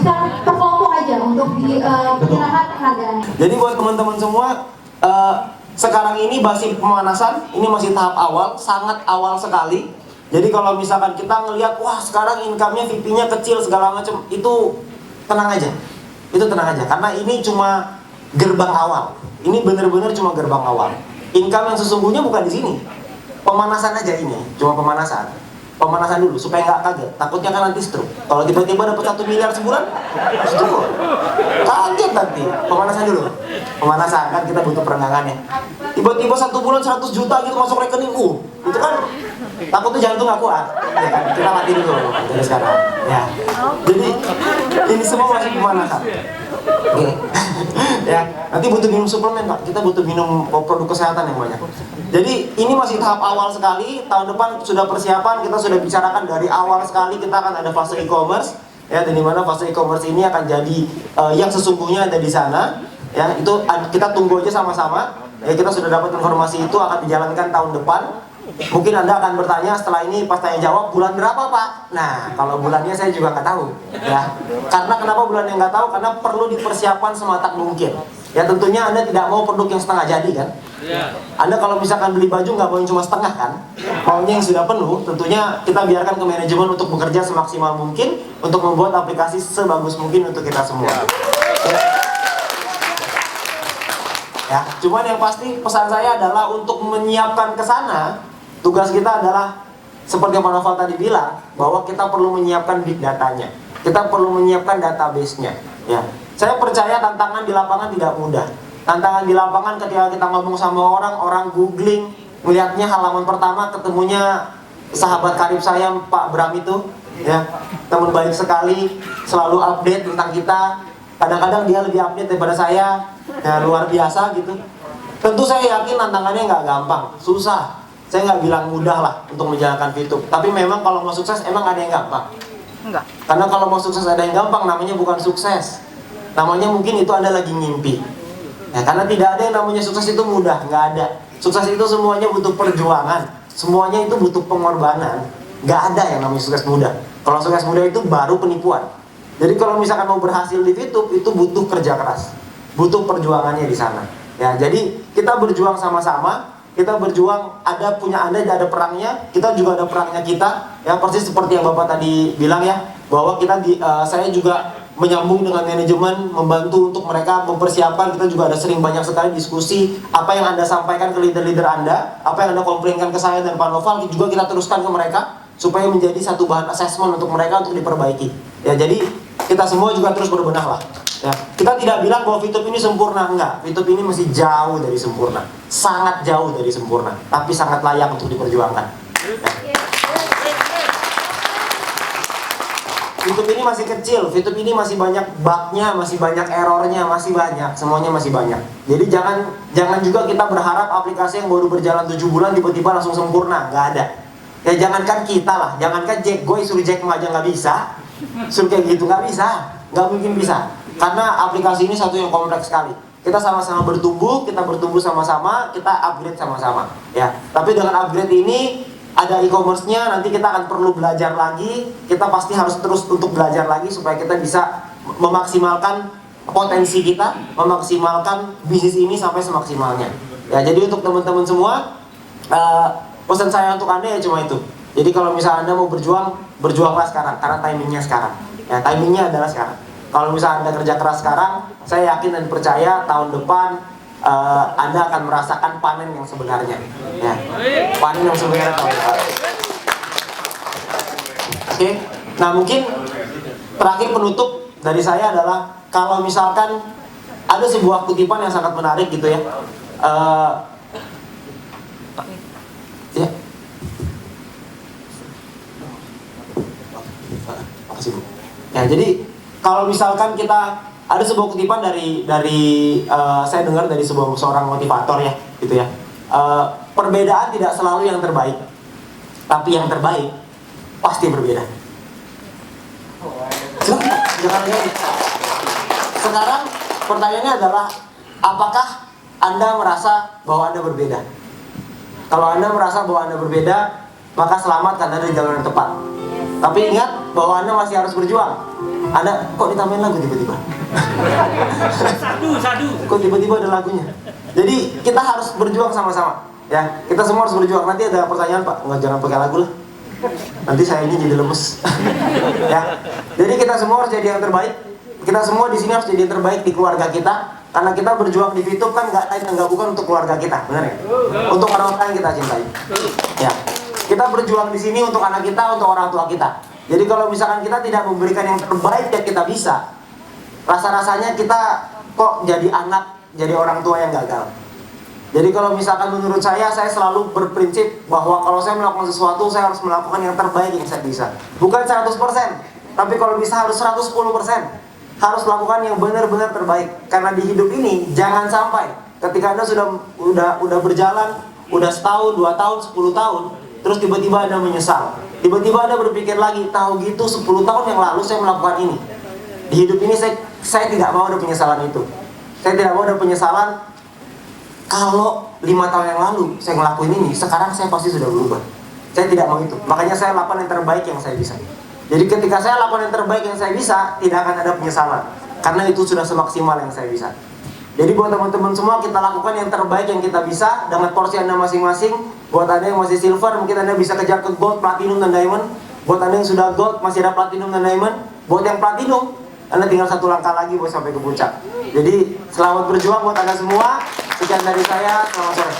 per kelompok aja untuk di penyerahan penghargaan. Jadi buat teman-teman semua, sekarang ini masih pemanasan, ini masih tahap awal, sangat awal sekali. Jadi kalau misalkan kita ngelihat, wah sekarang income-nya VP-nya kecil segala macam, itu tenang aja. Itu tenang aja, karena ini cuma gerbang awal. Ini bener-bener cuma gerbang awal. Income yang sesungguhnya bukan di sini. Pemanasan aja ini, cuma pemanasan. Pemanasan dulu supaya nggak kaget. Takutnya kan nanti stroke. Kalau tiba-tiba dapat 1 miliar sebulan, stroke. Kaget nanti. Pemanasan dulu. Pemanasan kan kita butuh perenggangannya. Tiba-tiba 1 bulan 100 juta gitu masuk rekening, itu kan takutnya jantung nggak kuat. Ya kan, kita mati dulu dari sekarang. Ya. Jadi ini semua masih pemanasan. Oke. Ya, nanti butuh minum suplemen Pak. Kita butuh minum produk kesehatan yang banyak. Jadi ini masih tahap awal sekali. Tahun depan sudah persiapan, kita sudah bicarakan dari awal sekali kita akan ada fase e-commerce. Ya, di mana fase e-commerce ini akan jadi yang sesungguhnya ada di sana. Ya, itu kita tunggu aja sama-sama. Ya, kita sudah dapat informasi itu akan dijalankan tahun depan. Mungkin Anda akan bertanya setelah ini pas tanya jawab bulan berapa Pak? Nah kalau bulannya saya juga nggak tahu ya. Karena kenapa bulannya nggak tahu? Karena perlu dipersiapkan sematang mungkin. Ya tentunya Anda tidak mau produk yang setengah jadi kan? Anda kalau misalkan beli baju nggak mau yang cuma setengah kan? Maunya yang sudah penuh. Tentunya kita biarkan ke manajemen untuk bekerja semaksimal mungkin untuk membuat aplikasi sebagus mungkin untuk kita semua. Ya, cuman yang pasti pesan saya adalah untuk menyiapkan ke sana. Tugas kita adalah seperti yang Pak Noval tadi bilang, bahwa kita perlu menyiapkan big datanya, kita perlu menyiapkan database-nya. Ya, saya percaya tantangan di lapangan tidak mudah. Tantangan di lapangan ketika kita ngomong sama orang googling, melihatnya halaman pertama ketemunya sahabat karib saya Pak Bram itu, ya teman baik sekali, selalu update tentang kita. Kadang-kadang dia lebih update daripada saya, ya luar biasa gitu. Tentu saya yakin tantangannya nggak gampang, susah. Saya nggak bilang mudah lah untuk menjalankan VTube. Tapi memang kalau mau sukses emang ada yang gampang. Enggak. Karena kalau mau sukses ada yang gampang, namanya bukan sukses. Namanya mungkin itu Anda lagi ngimpi. Ya, karena tidak ada yang namanya sukses itu mudah, nggak ada. Sukses itu semuanya butuh perjuangan, semuanya itu butuh pengorbanan. Nggak ada yang namanya sukses mudah. Kalau sukses mudah itu baru penipuan. Jadi kalau misalkan mau berhasil di VTube itu butuh kerja keras, butuh perjuangannya di sana. Ya, jadi kita berjuang sama-sama. Kita berjuang, ada punya Anda, ada perangnya, kita juga ada perangnya kita. Ya persis seperti yang Bapak tadi bilang ya, bahwa kita saya juga menyambung dengan manajemen, membantu untuk mereka mempersiapkan. Kita juga ada sering banyak sekali diskusi apa yang Anda sampaikan ke leader-leader Anda, apa yang Anda komplainkan ke saya dan Pak Noval, juga kita teruskan ke mereka supaya menjadi satu bahan assessment untuk mereka untuk diperbaiki. Ya jadi kita semua juga terus berbenah lah. Ya, kita tidak bilang bahwa VTube ini sempurna, enggak. VTube ini masih jauh dari sempurna, sangat jauh dari sempurna, tapi sangat layak untuk diperjuangkan. Ya. VTube ini masih kecil, VTube ini masih banyak bug-nya, masih banyak errornya, masih banyak, semuanya masih banyak. Jadi jangan juga kita berharap aplikasi yang baru berjalan 7 bulan tiba-tiba langsung sempurna, nggak ada. Ya jangankan kita lah, jangankan Jack, gue suruh Jack aja nggak bisa, suruh kayak gitu nggak bisa, nggak mungkin bisa. Karena aplikasi ini satu yang kompleks sekali. Kita sama-sama bertumbuh, kita bertumbuh sama-sama, kita upgrade sama-sama. Ya, tapi dengan upgrade ini ada e-commerce-nya, nanti kita akan perlu belajar lagi. Kita pasti harus terus untuk belajar lagi supaya kita bisa memaksimalkan potensi kita, memaksimalkan bisnis ini sampai semaksimalnya. Ya, jadi untuk teman-teman semua, pesan saya untuk Anda ya cuma itu. Jadi kalau misalnya Anda mau berjuang, berjuanglah sekarang, karena timingnya sekarang. Ya, timingnya adalah sekarang. Kalau misalnya Anda kerja keras sekarang, saya yakin dan percaya tahun depan Anda akan merasakan panen yang sebenarnya. Ya, panen yang sebenarnya tahun depan. Oke, nah mungkin terakhir penutup dari saya adalah kalau misalkan ada sebuah kutipan yang sangat menarik gitu ya. Ya. Makasih Bu. Ya, jadi kalau misalkan kita ada sebuah kutipan dari saya dengar dari seorang motivator ya, gitu ya. Perbedaan tidak selalu yang terbaik, tapi yang terbaik pasti berbeda. Sekarang pertanyaannya adalah, apakah Anda merasa bahwa Anda berbeda? Kalau Anda merasa bahwa Anda berbeda, maka selamat, karena Anda di jalan yang tepat. Tapi ingat bahwa Anda masih harus berjuang. Ada kok ditambahin lagu tiba-tiba? Sadu. Kok tiba-tiba ada lagunya? Jadi kita harus berjuang sama-sama. Ya, kita semua harus berjuang. Nanti ada pertanyaan, Pak, nggak, jangan pakai lagu lah. Nanti saya ini jadi lemes. Ya, jadi kita semua harus jadi yang terbaik. Kita semua di sini harus jadi yang terbaik di keluarga kita. Karena kita berjuang di YouTube kan nggak lain nggak bukan untuk keluarga kita, benar ya? Untuk orang-orang yang kita cintai. Ya, kita berjuang di sini untuk anak kita, untuk orang tua kita. Jadi kalau misalkan kita tidak memberikan yang terbaik yang kita bisa, rasa-rasanya kita kok jadi anak, jadi orang tua yang gagal. Jadi kalau misalkan menurut saya selalu berprinsip bahwa kalau saya melakukan sesuatu, saya harus melakukan yang terbaik yang saya bisa. Bukan 100%, tapi kalau bisa harus 110%. Harus lakukan yang benar-benar terbaik. Karena di hidup ini, jangan sampai ketika Anda udah berjalan, udah setahun, 2 tahun, 10 tahun, terus tiba-tiba Anda menyesal. Tiba-tiba Anda berpikir lagi, tahu gitu 10 tahun yang lalu saya melakukan ini. Di hidup ini saya tidak mau ada penyesalan itu. Saya tidak mau ada penyesalan kalau 5 tahun yang lalu saya ngelakuin ini, sekarang saya pasti sudah berubah. Saya tidak mau itu. Makanya saya lakukan yang terbaik yang saya bisa. Jadi ketika saya lakukan yang terbaik yang saya bisa, tidak akan ada penyesalan. Karena itu sudah semaksimal yang saya bisa. Jadi buat teman-teman semua, kita lakukan yang terbaik yang kita bisa dengan porsi Anda masing-masing. Buat Anda yang masih silver, mungkin Anda bisa kejar ke gold, platinum, dan diamond. Buat Anda yang sudah gold, masih ada platinum dan diamond. Buat yang platinum, Anda tinggal 1 langkah lagi buat sampai ke puncak. Jadi selamat berjuang buat Anda semua. Sekian dari saya, selamat sore.